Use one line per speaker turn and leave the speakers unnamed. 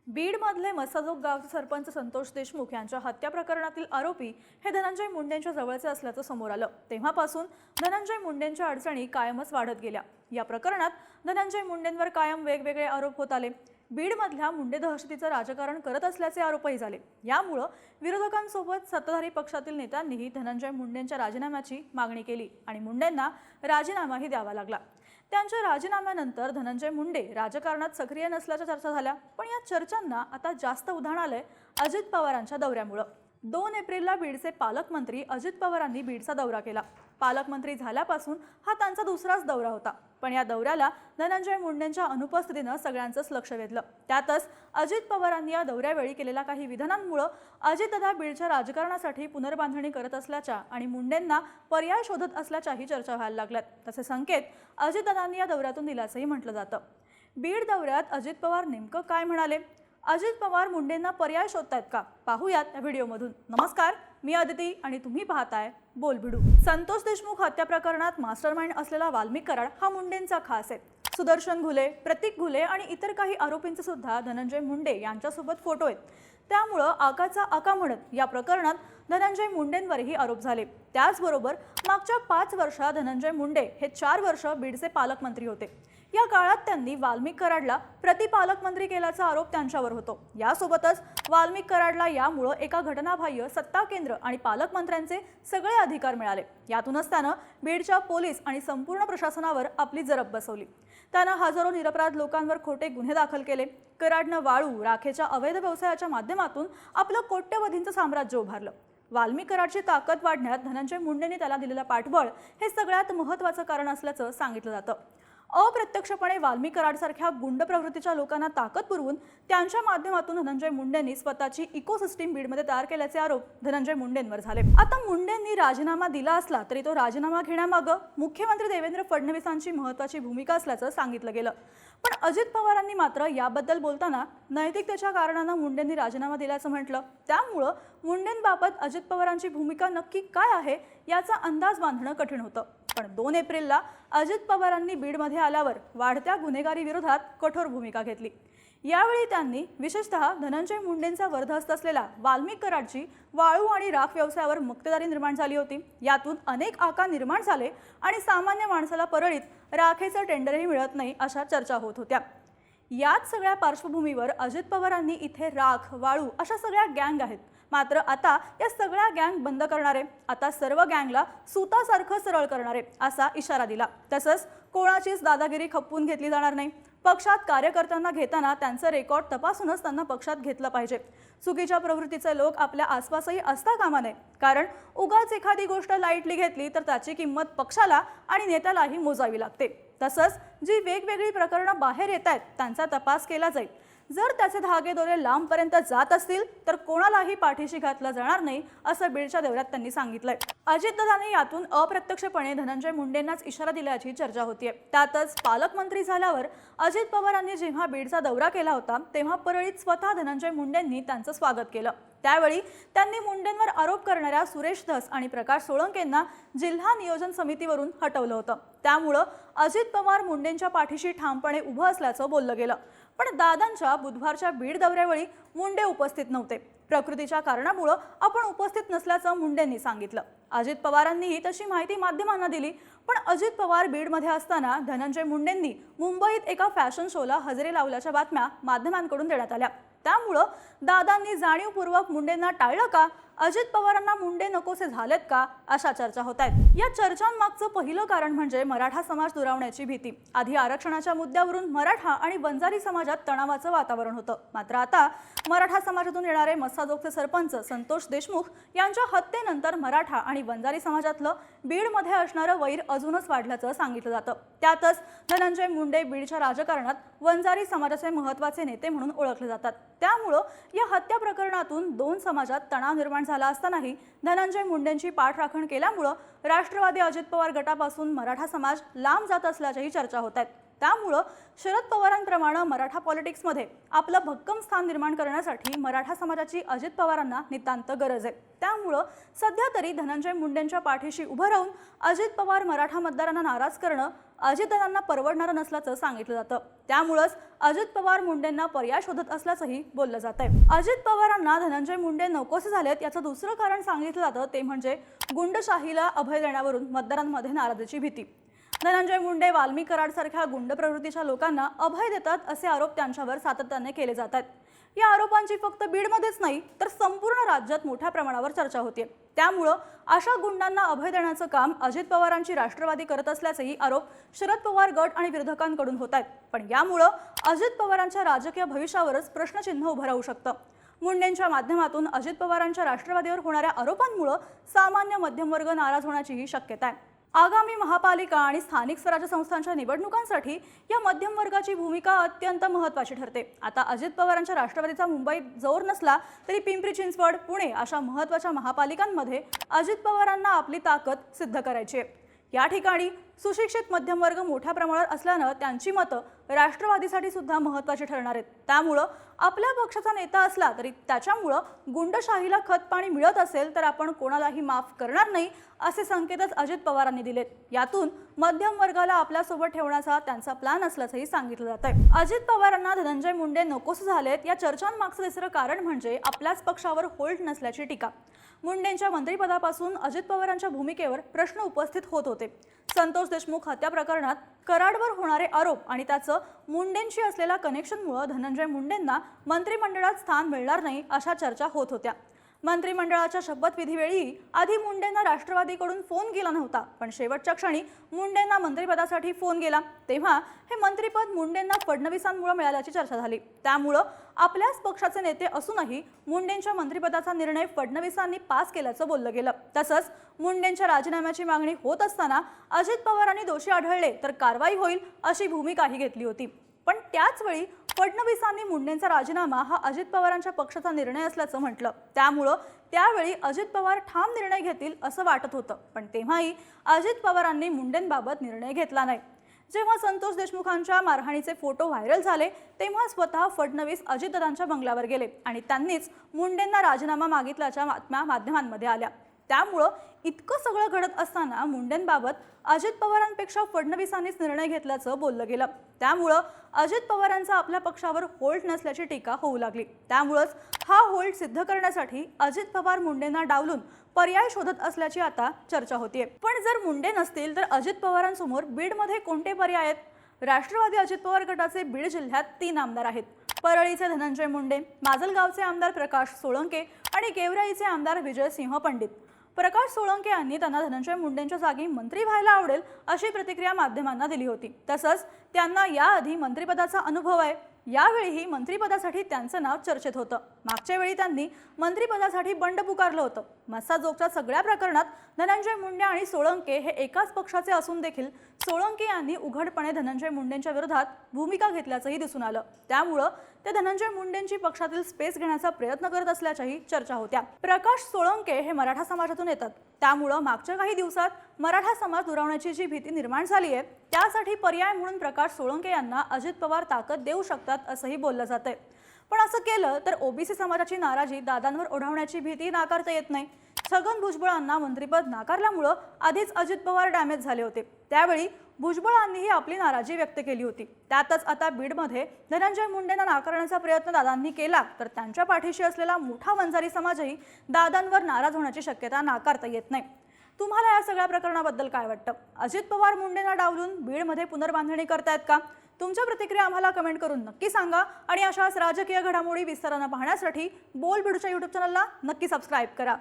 बीडमधले मसाजोग गावचे सरपंच संतोष देशमुख यांच्या हत्या प्रकरणातील आरोपी हे धनंजय मुंडेंच्या जवळचे असल्याचं समोर आलं। तेव्हापासून धनंजय मुंडेंच्या अडचणी कायमच वाढत गेल्या। या प्रकरणात धनंजय मुंडेंवर कायम वेगवेगळे आरोप होत आले। बीडमधल्या मुंडे दहशतीचं राजकारण करत असल्याचे आरोपही झाले। यामुळे विरोधकांसोबत सत्ताधारी पक्षातील नेत्यांनीही धनंजय मुंडेंच्या राजीनाम्याची मागणी केली आणि मुंडेंना राजीनामाही द्यावा लागला। त्यांच्या राजीनाम्यानंतर धनंजय मुंडे राजकारणात सक्रिय नसल्याच्या चर्चा झाल्या। पण या चर्चांना आता जास्त उधाण आलंय अजित पवारांच्या दौऱ्यामुळे। 2 एप्रिलला बीडचे पालकमंत्री अजित पवारांनी बीडचा दौरा केला। पालकमंत्री झाल्यापासून हा त्यांचा दुसराच दौरा होता। पण या दौऱ्याला धनंजय मुंडेंच्या अनुपस्थितीने सगळ्यांचंच लक्ष वेधलं। त्यातच अजित पवारांनी या दौऱ्यावेळी केलेल्या काही विधानांमुळे अजितदादा बीडच्या राजकारणासाठी पुनर्बांधणी करत असल्याच्या आणि मुंडेंना पर्याय शोधत असल्याच्याही चर्चा व्हायला लागल्यात। तसे संकेत अजितदादांनी या दौऱ्यातून दिल्याचंही म्हटलं जातं। बीड दौऱ्यात अजित पवार नेमकं काय म्हणाले? अजित पवार मुंडेंना पर्याय शोधतायत का? पाहूयात या व्हिडिओमधून। नमस्कार, मी अदिती आणि तुम्ही पाहताय बोल भिडू। संतोष देशमुख हत्या प्रकरणात मास्टरमाइंड असलेला वाल्मिक कराड हा मुंडेंचा खास आहे। सुदर्शन घुले, प्रतीक घुले आणि इतर काही आरोपींचे सुद्धा धनंजय मुंडे यांच्यासोबत फोटो आहेत। त्यामुळे आकाचा आका म्हणत या प्रकरणात धनंजय मुंडेंवरही आरोप झाले। त्याचबरोबर मागच्या 5 वर्षात धनंजय मुंडे हे 4 वर्ष बीडचे पालकमंत्री होते। या काळात त्यांनी वाल्मिक कराडला प्रतिपालकमंत्री केल्याचा आरोप त्यांच्यावर होतो। यासोबतच वाल्मिक कराडला यामुळे एका घटनाबाह्य सत्ता केंद्र आणि पालकमंत्र्यांचे सगळे अधिकार मिळाले। यातूनच त्यानं बीडच्या पोलीस आणि संपूर्ण प्रशासनावर आपली जरब बसवली। त्यानं हजारो निरपराध लोकांवर खोटे गुन्हे दाखल केले। कराडनं वाळू राखेच्या अवैध व्यवसायाच्या माध्यमातून आपलं कोट्यवधींचं साम्राज्य उभारलं। वाल्मिक कराडची ताकद वाढण्यात धनंजय मुंडेंनी त्याला दिलेलं पाठबळ हे सगळ्यात महत्त्वाचं कारण असल्याचं सांगितलं जातं। अप्रत्यक्षपणे वाल्मिक कराडसारख्या गुंड प्रवृत्तीच्या लोकांना ताकद पुरवून त्यांच्या माध्यमातून धनंजय मुंडेंनी स्वतःची इकोसिस्टीम बीडमध्ये तयार केल्याचे आरोप धनंजय मुंडेंवर झाले। आता मुंडेंनी राजीनामा दिला असला तरी तो राजीनामा घेण्यामागे मुख्यमंत्री देवेंद्र फडणवीसांची महत्त्वाची भूमिका असल्याचं सांगितलं गेलं। पण अजित पवारांनी मात्र याबद्दल बोलताना नैतिकतेच्या कारणाने मुंडेंनी राजीनामा दिल्याचं म्हटलं। त्यामुळे मुंडेंबाबत अजित पवारांची भूमिका नक्की काय आहे याचा अंदाज बांधणं कठीण होतं। पण 2 एप्रिलला अजित पवारांनी बीडमध्ये आल्यावर वाढत्या गुन्हेगारी विरोधात कठोर भूमिका घेतली। यावेळी त्यांनी विशेषतः धनंजय मुंडेंचा वर्धहस्त असलेला वाल्मिक कराडची वाळू आणि राख व्यवसायावर मक्तेदारी निर्माण झाली होती। यातून अनेक आका निर्माण झाले आणि सामान्य माणसाला परळीत राखेचं टेंडरही मिळत नाही अशा चर्चा होत होत्या। याच सगळ्या पार्श्वभूमीवर अजित पवारांनी इथे राख, वाळू अशा सगळ्या गँग आहेत। मात्र आता या सगळ्या गँग बंद करणारे, आता सर्व गँगला सुतासारखं सरळ करणारे असा इशारा दिला। तसंच कोणाचीच दादागिरी खपवून घेतली जाणार नाही। पक्षात कार्यकर्त्यांना घेताना त्यांचं रेकॉर्ड तपासूनच त्यांना पक्षात घेतलं पाहिजे। चुकीच्या प्रवृत्तीचे लोक आपल्या आसपासही असता कामा नये, कारण उगाच एखादी गोष्ट लाईटली घेतली तर त्याची किंमत पक्षाला आणि नेत्यालाही मोजावी लागते। तसंच जी वेगवेगळी प्रकरणं बाहेर येत आहेत त्यांचा तपास केला जाईल। जर त्याचे धागेदोरे लांबपर्यंत जात असतील तर कोणालाही पाठीशी घातलं जाणार नाही असं बीडच्या दौऱ्यात त्यांनी सांगितलंय। अजितदादांनी यातून अप्रत्यक्षपणे धनंजय मुंडेंनाच इशारा दिल्याची चर्चा होतीये। त्यातच पालकमंत्री झाल्यावर अजित पवारांनी जेव्हा बीडचा दौरा केला होता तेव्हा परळीत स्वतः धनंजय मुंडेंनी त्यांचं स्वागत केलं। त्यावेळी त्यांनी मुंडेंवर आरोप करणाऱ्या सुरेश धस आणि प्रकाश सोळंकेंना जिल्हा नियोजन समितीवरून हटवलं होतं। त्यामुळे अजित पवार मुंडेंच्या पाठीशी ठामपणे उभं असल्याचं बोललं गेलं। पण दादांच्या बुधवारच्या बीड दौऱ्यावेळी मुंडे उपस्थित नव्हते। प्रकृतीच्या कारणामुळे आपण उपस्थित नसल्याचं मुंडेंनी सांगितलं। अजित पवारांनीही तशी माहिती माध्यमांना दिली। पण अजित पवार बीडमध्ये असताना धनंजय मुंडेंनी मुंबईत एका फॅशन शोला हजेरी लावल्याच्या बातम्या माध्यमांकडून देण्यात आल्या। त्यामुळे दादांनी जाणीवपूर्वक मुंडेंना टाळलं का? अजित पवारांना मुंडे नकोसे झालेत का? अशा चर्चा होत आहेत। या चर्चांमागचं पहिलं कारण म्हणजे मराठा समाज दुरावण्याची भीती। आधी आरक्षणाच्या मुद्द्यावरून मराठा आणि वंजारी समाजात तणावाचं वातावरण होतं। मात्र आता मराठा समाजातून येणारे मसाजोगचे सरपंच संतोष देशमुख यांच्या हत्येनंतर मराठा आणि वंजारी समाजातलं बीडमध्ये असणारं वैर अजूनच वाढल्याचं सांगितलं जातं। त्यातच धनंजय मुंडे बीडच्या राजकारणात वंजारी समाजाचे महत्त्वाचे नेते म्हणून ओळखले जातात। त्यामुळे या हत्या प्रकरणातून 2 समाजात तणाव निर्माण झाला असतानाही धनंजय मुंडेंची पाठराखण केल्यामुळे राष्ट्रवादी अजित पवार गटापासून मराठा समाज लांब जात असल्याच्याही चर्चा होत आहेत। त्यामुळे शरद पवारांप्रमाणे मराठा पॉलिटिक्समध्ये आपलं भक्कम स्थान निर्माण करण्यासाठी मराठा समाजाची अजित पवारांना नितांत गरज आहे। त्यामुळे सध्या तरी धनंजय मुंडेंच्या पाठीशी उभं राहून अजित पवार मराठा मतदारांना नाराज करणं अजितदादांना परवडणारं नसल्याचं सांगितलं जातं। त्यामुळेच अजित पवार मुंडेंना पर्याय शोधत असल्याचंही बोललं जातंय। अजित पवारांना धनंजय मुंडे नकोसे झालेत याचं दुसरं कारण सांगितलं जातं ते म्हणजे गुंडशाहीला अभय देण्यावरून मतदारांमध्ये नाराजीची भीती। धनंजय मुंडे वाल्मी कराड सारख्या गुंड प्रवृत्तीच्या लोकांना अभय देतात असे आरोप त्यांच्यावर सातत्याने केले जातात। या आरोपांची फक्त बीडमध्येच नाही तर संपूर्ण राज्यात मोठ्या प्रमाणावर चर्चा होते। त्यामुळे अशा गुंडांना अभय देण्याचं काम अजित पवारांची राष्ट्रवादी करत असल्याचेही आरोप शरद पवार गट आणि विरोधकांकडून होत आहेत। पण यामुळे अजित पवारांच्या राजकीय भविष्यावरच प्रश्नचिन्ह उभं राहू शकतं। मुंडेंच्या माध्यमातून अजित पवारांच्या राष्ट्रवादीवर होणाऱ्या आरोपांमुळे सामान्य मध्यमवर्ग नाराज होण्याचीही शक्यता आहे। आगामी महापालिका आणि स्थानिक स्वराज्य संस्थांच्या निवडणुकांसाठी या मध्यम वर्गाची भूमिका अत्यंत महत्त्वाची ठरते। आता अजित पवारांच्या राष्ट्रवादीचा मुंबईत जोर नसला तरी पिंपरी चिंचवड, पुणे अशा महत्त्वाच्या महापालिकांमध्ये अजित पवारांना आपली ताकद सिद्ध करायची आहे। या ठिकाणी सुशिक्षित मध्यम वर्ग मोठ्या प्रमाणात असल्याने त्यांची मतं राष्ट्रवादीसाठी सुद्धा महत्त्वाची ठरणार आहेत। त्यामुळे आपल्या पक्षाचा नेता असला तरी त्याच्यामुळे गुंडशाहीला खतपाणी मिळत असेल तर आपण कोणालाही माफ करणार नाही असे संकेतच अजित पवारांनी दिलेत। यातून मध्यम वर्गाला आपल्या सोबत ठेवण्याचा त्यांचा प्लॅन असल्याचंही सांगितलं जातंय। अजित पवारांना धनंजय मुंडे नकोसे झालेत या चर्चांमागचं तिसरं कारण म्हणजे आपल्याच पक्षावर होल्ड नसल्याची टीका। मुंडेंच्या मंत्रिपदापासून अजित पवारांच्या भूमिकेवर प्रश्न उपस्थित होत होते। संतोष देशमुख हत्या प्रकरणात कराडवर होणारे आरोप आणि त्याचं मुंडेंशी असलेल्या कनेक्शनमुळे धनंजय मुंडेंना मंत्रिमंडळात स्थान मिळणार नाही अशा चर्चा होत होत्या। मंत्रिमंडळाच्या शपथविधीवेळी आधी मुंडेंना राष्ट्रवादीकडून फोन गेला नव्हता, पण शेवटच्या क्षणी मुंडेंना मंत्रिपदासाठी फोन गेला। तेव्हा हे मंत्रिपद मुंडेंना फडणवीसांमुळे मिळाल्याची चर्चा झाली। त्यामुळे आपल्याच पक्षाचे नेते असूनही मुंडेंच्या मंत्रिपदाचा निर्णय फडणवीसांनी पास केल्याचं बोललं गेलं। तसंच मुंडेंच्या राजीनाम्याची मागणी होत असताना अजित पवारांनी दोषी आढळले तर कारवाई होईल अशी भूमिकाही घेतली होती। पण त्याच वेळी फडणवीसांनी मुंडेंचा राजीनामा हा अजित पवारांच्या पक्षाचा निर्णय असल्याचं म्हटलं। त्यामुळे त्यावेळी अजित पवार ठाम निर्णय घेतील असं वाटत होतं, पण तेव्हाही अजित पवारांनी मुंडेंबाबत निर्णय घेतला नाही। जेव्हा संतोष देशमुखांच्या मारहाणीचे फोटो व्हायरल झाले तेव्हा स्वतः फडणवीस अजितदादांच्या बंगल्यावर गेले आणि त्यांनीच मुंडेंना राजीनामा मागितल्याच्या बातम्या माध्यमांमध्ये आल्या। त्यामुळे इतकं सगळं घडत असताना मुंडेंबाबत अजित पवारांपेक्षा फडणवीसांनीच निर्णय घेतल्याचं बोललं गेलं। त्यामुळे अजित पवारांचा आपल्या पक्षावर होल्ड नसल्याची टीका होऊ लागली। त्यामुळेच हा होल्ड सिद्ध करण्यासाठी अजित पवार मुंडेंना डावलून पर्याय शोधत असल्याची आता चर्चा होतीये। पण जर मुंडे नसतील तर अजित पवारांसमोर बीडमध्ये कोणते पर्याय आहेत? राष्ट्रवादी अजित पवार गटाचे बीड जिल्ह्यात 3 आमदार आहेत। परळीचे धनंजय मुंडे, माजलगावचे आमदार प्रकाश सोळंके आणि गेवराईचे आमदार विजयसिंह पंडित। प्रकाश सोळंके यांनी त्यांना धनंजय मुंडेंच्या जागी मंत्री व्हायला आवडेल अशी प्रतिक्रिया माध्यमांना दिली होती। तसंच त्यांना याआधी मंत्रिपदाचा अनुभव आहे। यावेळीही मंत्रिपदासाठी त्यांचं नाव चर्चेत होतं। मागच्या वेळी त्यांनी मंत्रिपदासाठी बंड पुकारलं होतं। मस्साजोगच्या सगळ्या प्रकरणात धनंजय मुंडे आणि सोळंके हे एकाच पक्षाचे असून देखील सोळंके यांनी उघडपणे धनंजय मुंडेंच्या विरोधात भूमिका घेतल्याचंही दिसून आलं। त्यामुळे ते धनंजय मुंडेंची पक्षातील स्पेस घेण्याचा प्रयत्न करत असल्याच्याही चर्चा होत्या। प्रकाश सोळंके हे मराठा समाजातून येतात, त्यामुळे मागच्या काही दिवसात मराठा समाज दुरावण्याची जी भीती निर्माण झाली आहे त्यासाठी पर्याय म्हणून प्रकाश सोळंके यांना अजित पवार ताकद देऊ शकतात असंही बोललं जातंय। पण असं केलं तर ओबीसी समाजाची नाराजी दादांवर ओढवण्याची भीती नाकारता येत नाही। छगन भुजबळांना मंत्रिपद नाकारल्यामुळे आधीच अजित पवार डॅमेज झाले होते। त्यावेळी भुजबळांनीही आपली नाराजी व्यक्त केली होती। त्यातच आता बीडमध्ये धनंजय मुंडेंना नाकारण्याचा प्रयत्न दादांनी केला तर त्यांच्या पाठीशी असलेला मोठा वंजारी समाजही दादांवर नाराज होण्याची शक्यता नाकारता येत नाही। तुम्हाला या सगळ्या प्रकरणाबद्दल काय वाटतं? अजित पवार मुंडेंना डावलून बीडमध्ये पुनर्बांधणी करतायत का? तुमच्या प्रतिक्रिया आम्हाला कमेंट करून नक्की सांगा आणि अशाच राजकीय घडामोडी विस्ताराने पाहण्यासाठी बोल बीडच्या YouTube चॅनलला नक्की सबस्क्राइब करा।